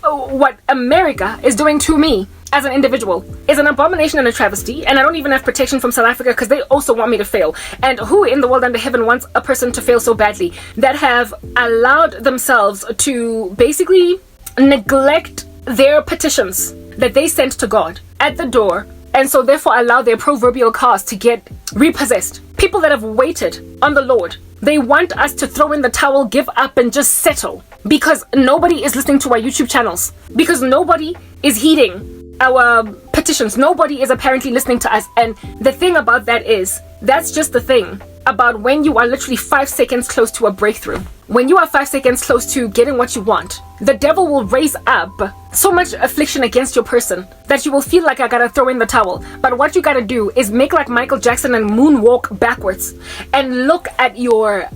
What America is doing to me as an individual is an abomination and a travesty, and I don't even have protection from South Africa because they also want me to fail. And who in the world under heaven wants a person to fail so badly, that have allowed themselves to basically neglect their petitions that they sent to God at the door, and so therefore allow their proverbial cars to get repossessed? People that have waited on the Lord, they want us to throw in the towel, give up, and just settle, because nobody is listening to our YouTube channels, because nobody is heeding our petitions. Nobody is apparently listening to us. And the thing about that is, that's just the thing about when you are literally 5 seconds close to a breakthrough. When you are 5 seconds close to getting what you want, the devil will raise up so much affliction against your person that you will feel like I gotta throw in the towel. But what you gotta do is make like Michael Jackson and moonwalk backwards and look at your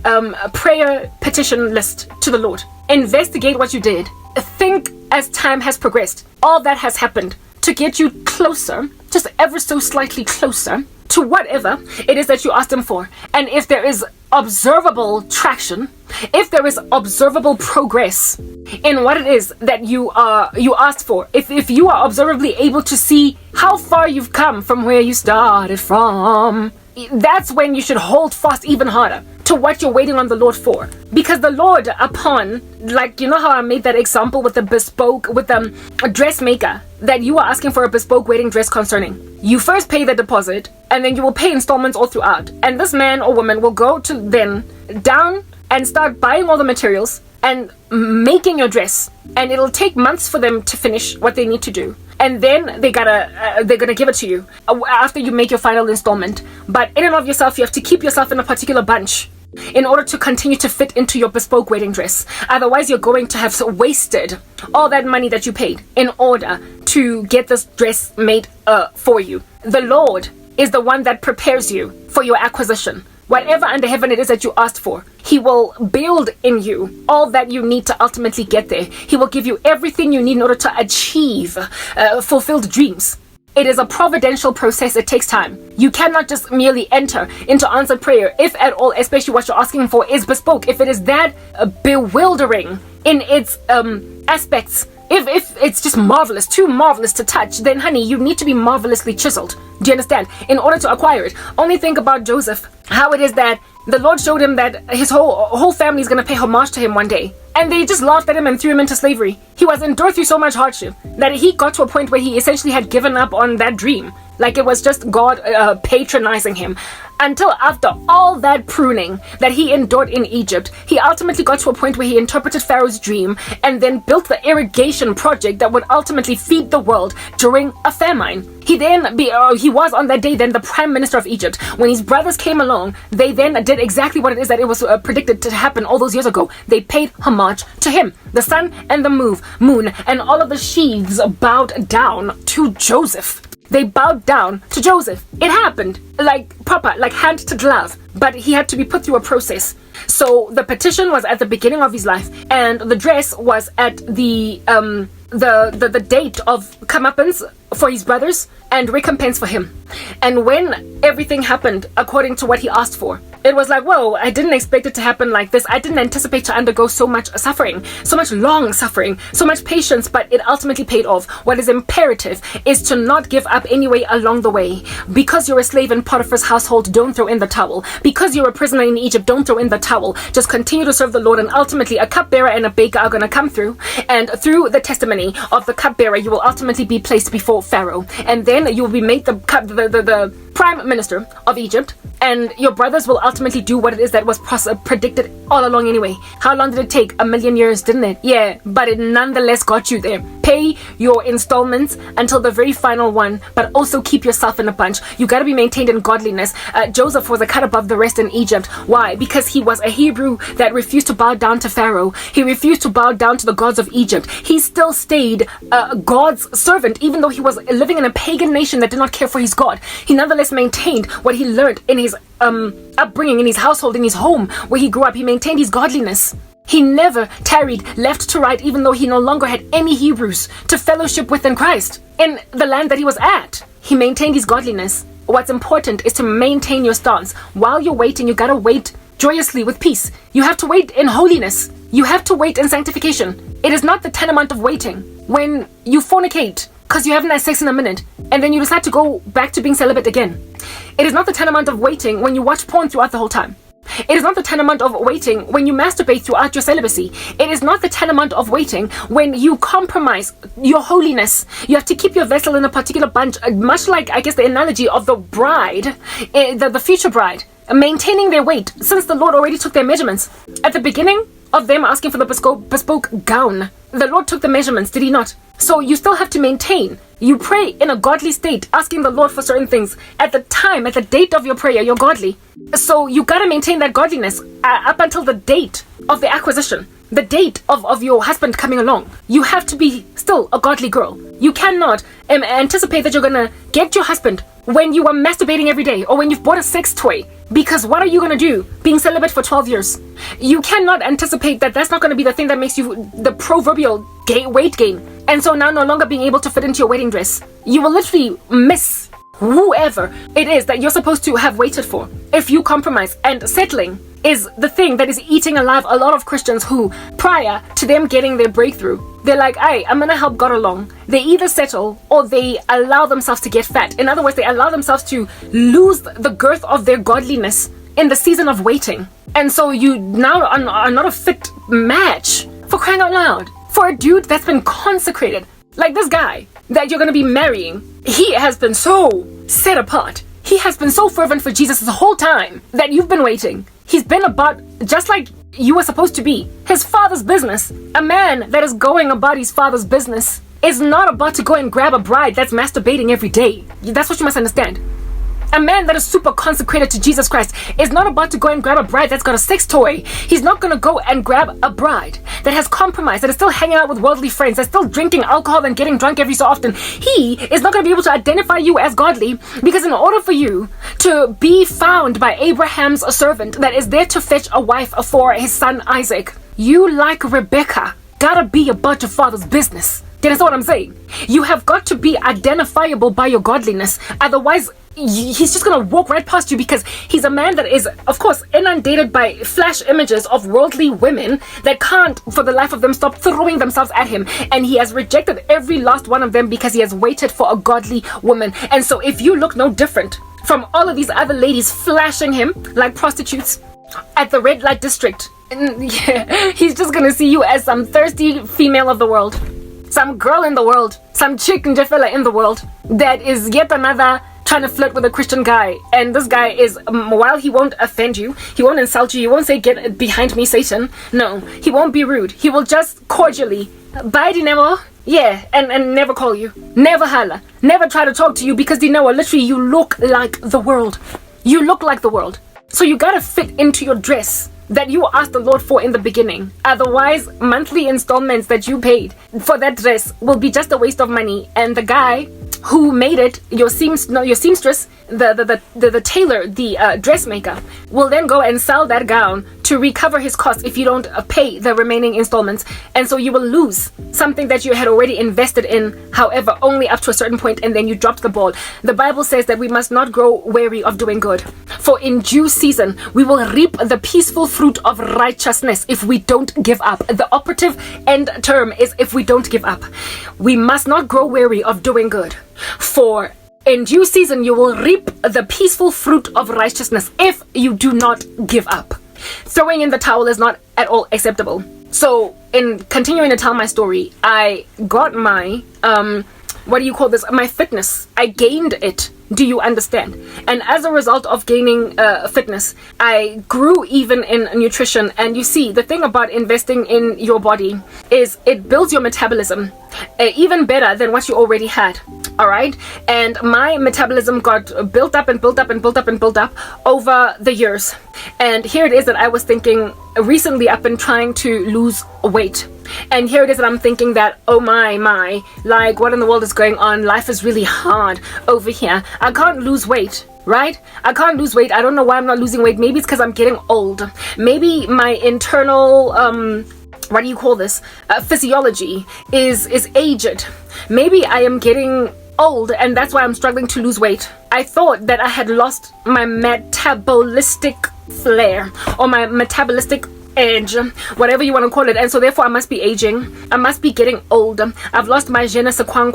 prayer petition list to the Lord. Investigate what you did. Think as time has progressed. All that has happened to get you closer, just ever so slightly closer to whatever it is that you asked him for. And if there is observable traction, if there is observable progress in what it is that you asked for, if you are observably able to see how far you've come from where you started from, that's when you should hold fast even harder to what you're waiting on the Lord for. Because the Lord, upon, like, you know how I made that example with the bespoke, with a dressmaker that you are asking for a bespoke wedding dress concerning. You first pay the deposit, and then you will pay installments all throughout. And this man or woman will go to then down and start buying all the materials and making your dress. And it'll take months for them to finish what they need to do. And then they're gonna give it to you after you make your final installment. But in and of yourself, you have to keep yourself in a particular bunch in order to continue to fit into your bespoke wedding dress. Otherwise, you're going to have wasted all that money that you paid in order to get this dress made for you. The Lord is the one that prepares you for your acquisition. Whatever under heaven it is that you asked for, He will build in you all that you need to ultimately get there. He will give you everything you need in order to achieve fulfilled dreams. It is a providential process. It takes time. You cannot just merely enter into answered prayer, if at all, especially what you're asking for is bespoke. If it is that bewildering in its aspects, if it's just marvelous, too marvelous to touch, then honey, you need to be marvelously chiseled. Do you understand? In order to acquire it. Only think about Joseph, how it is that the Lord showed him that his whole family is going to pay homage to him one day. And they just laughed at him and threw him into slavery. He was endured through so much hardship that he got to a point where he essentially had given up on that dream. Like it was just God patronizing him. Until after all that pruning that he endured in Egypt, he ultimately got to a point where he interpreted Pharaoh's dream and then built the irrigation project that would ultimately feed the world during a famine. He was on that day then the prime minister of Egypt. When his brothers came along, they then did exactly what it is that it was predicted to happen all those years ago. They paid homage to him. The sun and the moon and all of the sheaves bowed down to Joseph. They bowed down to Joseph. It happened like proper, like hand to glove, but he had to be put through a process. So the petition was at the beginning of his life, and the dress was at the date of comeuppance for his brothers and recompense for him. And when everything happened according to what he asked for, it was like, whoa, I didn't expect it to happen like this. I didn't anticipate to undergo so much suffering, so much long suffering, so much patience, but it ultimately paid off. What is imperative is to not give up anyway along the way. Because you're a slave in Potiphar's household, don't throw in the towel. Because you're a prisoner in Egypt, don't throw in the towel. Just continue to serve the Lord, and ultimately a cupbearer and a baker are going to come through. And through the testimony of the cupbearer, you will ultimately be placed before Pharaoh. And then you will be made the prime minister of Egypt, and your brothers will ultimately do what it is that was predicted all along anyway. How long did it take? 1,000,000 years, didn't it? Yeah, but it nonetheless got you there. Pay your installments until the very final one, but also keep yourself in a bunch. You got to be maintained in godliness. Joseph was a cut above the rest in Egypt. Why? Because he was a Hebrew that refused to bow down to Pharaoh. He refused to bow down to the gods of Egypt. He still stayed God's servant, even though he was living in a pagan nation that did not care for his God. He nonetheless maintained what he learned in his upbringing, in his household, in his home where he grew up. He maintained his godliness. He never tarried left to right, even though he no longer had any Hebrews to fellowship with in Christ in the land that he was at. He maintained his godliness. What's important is to maintain your stance. While you're waiting, you gotta wait joyously with peace. You have to wait in holiness. You have to wait in sanctification. It is not the tantamount of waiting when you fornicate because you haven't had sex in a minute and then you decide to go back to being celibate again. It is not the tantamount of waiting when you watch porn throughout the whole time. It is not the tantamount of waiting when you masturbate throughout your celibacy. It is not the tantamount of waiting when you compromise your holiness. You have to keep your vessel in a particular bunch, much like, I guess, the analogy of the bride, the future bride, maintaining their weight since the Lord already took their measurements. At the beginning of them asking for the bespoke gown, the Lord took the measurements, did he not? So you still have to maintain. You pray in a godly state, asking the Lord for certain things. At the time, at the date of your prayer, you're godly. So you gotta maintain that godliness up until the date of the acquisition, the date of your husband coming along. You have to be still a godly girl. You cannot anticipate that you're gonna get your husband when you are masturbating every day or when you've bought a sex toy. Because what are you gonna do being celibate for 12 years? You cannot anticipate that that's not gonna be the thing that makes you the proverbial weight gain. And so now no longer being able to fit into your wedding dress. You will literally miss whoever it is that you're supposed to have waited for if you compromise. And settling is the thing that is eating alive a lot of Christians who, prior to them getting their breakthrough, they're like, hey, I'm gonna help God along. They either settle or they allow themselves to get fat. In other words, they allow themselves to lose the girth of their godliness in the season of waiting. And so you now are not a fit match, for crying out loud, for a dude that's been consecrated Like this guy that you're going to be marrying, he has been so set apart. He has been so fervent for Jesus the whole time that you've been waiting. He's been about just like you were supposed to be. His father's business. A man that is going about his father's business is not about to go and grab a bride that's masturbating every day. That's what you must understand. A man that is super consecrated to Jesus Christ is not about to go and grab a bride that's got a sex toy. He's not going to go and grab a bride that has compromised, that is still hanging out with worldly friends, that's still drinking alcohol and getting drunk every so often. He is not going to be able to identify you as godly, because in order for you to be found by Abraham's servant that is there to fetch a wife for his son Isaac, you, like Rebecca, gotta be about your father's business. Do you understand what I'm saying? You have got to be identifiable by your godliness. Otherwise, he's just going to walk right past you, because he's a man that is, of course, inundated by flash images of worldly women that can't, for the life of them, stop throwing themselves at him. And he has rejected every last one of them because he has waited for a godly woman. And so if you look no different from all of these other ladies flashing him like prostitutes at the red light district, yeah, he's just going to see you as some thirsty female of the world. Some girl in the world, some chick and fella in the world that is yet another trying to flirt with a Christian guy. And this guy is, while he won't offend you, he won't insult you, he won't say, "Get behind me, Satan." No, he won't be rude. He will just cordially, "Bye, Dinemo." Yeah, and never call you, never holla, never try to talk to you, because Dinemo, literally, you look like the world. You look like the world. So you gotta fit into your dress that you asked the Lord for in the beginning. Otherwise, monthly installments that you paid for that dress will be just a waste of money. And the guy who made it, your seamstress, the tailor, the dressmaker, will then go and sell that gown to recover his costs if you don't pay the remaining installments. And so you will lose something that you had already invested in, however, only up to a certain point, and then you dropped the ball. The Bible says that we must not grow weary of doing good, for in due season we will reap the peaceful fruit of righteousness if we don't give up. The operative end term is if we don't give up. We must not grow weary of doing good, for in due season you will reap the peaceful fruit of righteousness if you do not give up. Throwing in the towel is not at all acceptable. So, in continuing to tell my story, I got my, my fitness. I gained it. Do you understand? And as a result of gaining fitness, I grew even in nutrition. And you see, the thing about investing in your body is it builds your metabolism even better than what you already had. All right. And my metabolism got built up and built up and built up and built up over the years. And here it is that I was thinking recently, I've been trying to lose weight. And here it is that I'm thinking that, oh my, like, what in the world is going on? Life is really hard over here. I can't lose weight, right? I can't lose weight. I don't know why I'm not losing weight. Maybe it's because I'm getting old. Maybe my internal, physiology is aged. Maybe I am getting old and that's why I'm struggling to lose weight. I thought that I had lost my metabolistic flair or my metabolistic edge, whatever you want to call it, and so therefore I must be aging. I must be getting old. I've lost my je ne sais quoi,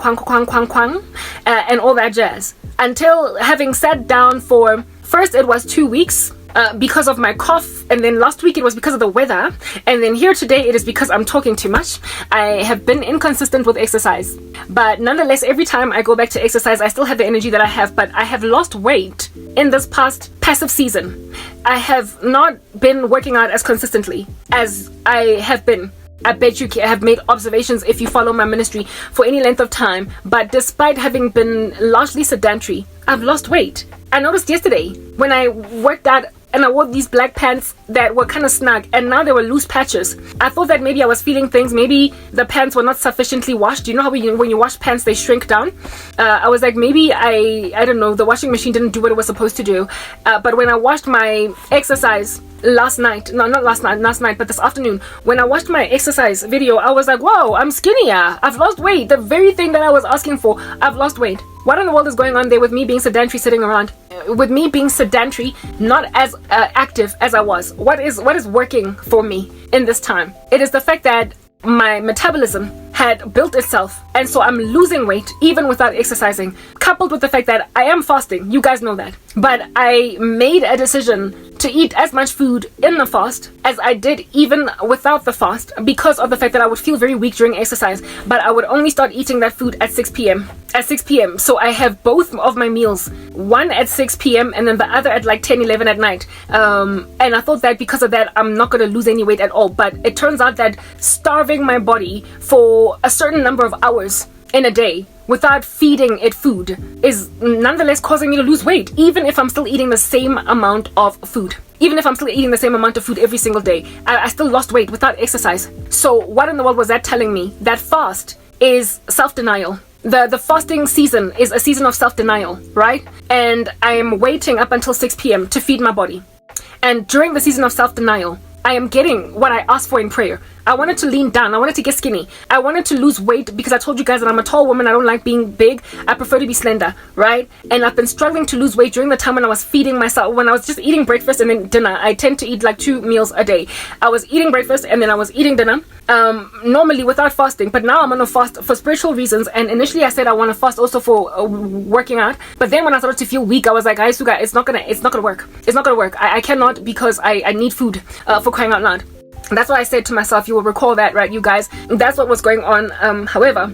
and all that jazz. Until having sat down for, first it was 2 weeks because of my cough, and then last week it was because of the weather, and then here today it is because I'm talking too much. I have been inconsistent with exercise, but nonetheless, every time I go back to exercise, I still have the energy that I have, but I have lost weight in this past passive season. I have not been working out as consistently as I have been. I bet you have made observations if you follow my ministry for any length of time, but despite having been largely sedentary, I've lost weight. I noticed yesterday when I worked out and I wore these black pants that were kind of snug, and now they were loose patches. I thought that maybe I was feeling things, maybe the pants were not sufficiently washed. You know how when you wash pants they shrink down? I was like, maybe I don't know, the washing machine didn't do what it was supposed to do. But when I washed my exercise last night, but this afternoon, when I watched my exercise video, I was like, whoa, I'm skinnier. I've lost weight. The very thing that I was asking for, I've lost weight. What in the world is going on there with me being sedentary, sitting around? With me being sedentary, not as active as I was. What is working for me in this time? It is the fact that my metabolism had built itself, and so I'm losing weight even without exercising, coupled with the fact that I am fasting. You guys know that. But I made a decision to eat as much food in the fast as I did even without the fast, because of the fact that I would feel very weak during exercise, but I would only start eating that food at 6 p.m. So I have both of my meals, one at 6 p.m. and then the other at like 10, 11 at night. And I thought that because of that, I'm not going to lose any weight at all. But it turns out that starving my body for a certain number of hours in a day without feeding it food is nonetheless causing me to lose weight, even if I'm still eating the same amount of food. Even if I'm still eating the same amount of food every single day, I still lost weight without exercise. So what in the world was that telling me? That fast is self-denial. The fasting season is a season of self-denial, right? And I am waiting up until 6 p.m. to feed my body. And during the season of self-denial, I am getting what I asked for in prayer. I wanted to lean down. I wanted to get skinny. I wanted to lose weight because I told you guys that I'm a tall woman. I don't like being big. I prefer to be slender, right? And I've been struggling to lose weight during the time when I was feeding myself, when I was just eating breakfast and then dinner. I tend to eat like 2 meals a day. I was eating breakfast and then I was eating dinner, normally without fasting. But now I'm on a fast for spiritual reasons. And initially I said I want to fast also for working out. But then when I started to feel weak, I was like, it's not gonna work. It's not gonna work. I cannot, because I need food for crying out loud. That's what I said to myself. You will recall that, right, you guys? That's what was going on. However,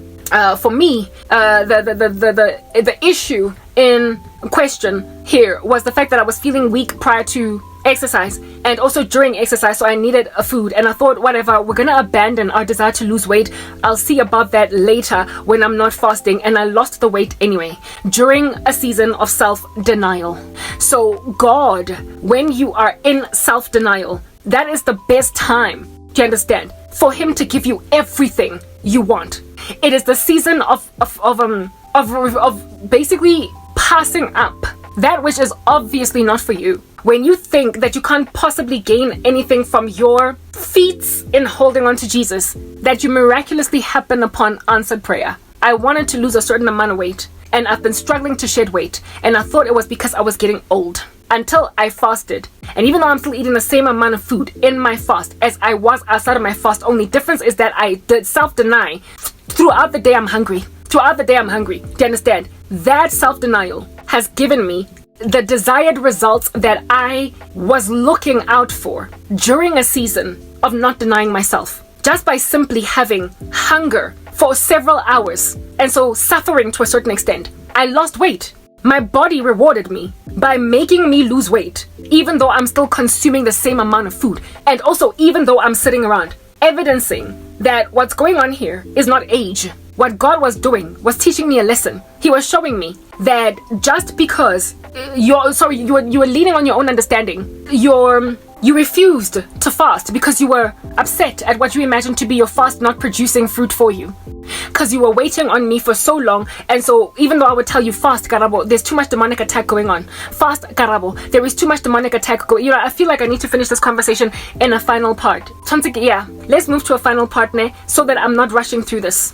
for me, the issue in question here was the fact that I was feeling weak prior to exercise and also during exercise, so I needed a food. And I thought, whatever, we're gonna abandon our desire to lose weight. I'll see about that later when I'm not fasting. And I lost the weight anyway during a season of self-denial. So God, when you are in self-denial, that is the best time, do you understand, for him to give you everything you want. It is the season of basically passing up that which is obviously not for you. When you think that you can't possibly gain anything from your feats in holding on to Jesus, that you miraculously happen upon answered prayer. I wanted to lose a certain amount of weight, and I've been struggling to shed weight, and I thought it was because I was getting old. Until I fasted. And even though I'm still eating the same amount of food in my fast as I was outside of my fast, only difference is that I did self-deny. Throughout the day I'm hungry. Do you understand? That self-denial has given me the desired results that I was looking out for during a season of not denying myself. Just by simply having hunger for several hours, and so suffering to a certain extent, I lost weight. My body rewarded me by making me lose weight, even though I'm still consuming the same amount of food, and also even though I'm sitting around, evidencing that what's going on here is not age. What God was doing was teaching me a lesson. He was showing me that just because you were leaning on your own understanding, you refused to fast because you were upset at what you imagined to be your fast not producing fruit for you. Because you were waiting on me for so long, and so even though I would tell you, fast, Karabo, there's too much demonic attack going on. Fast, Karabo, there is too much demonic attack going. I feel like I need to finish this conversation in a final part. Yeah, let's move to a final part, so that I'm not rushing through this.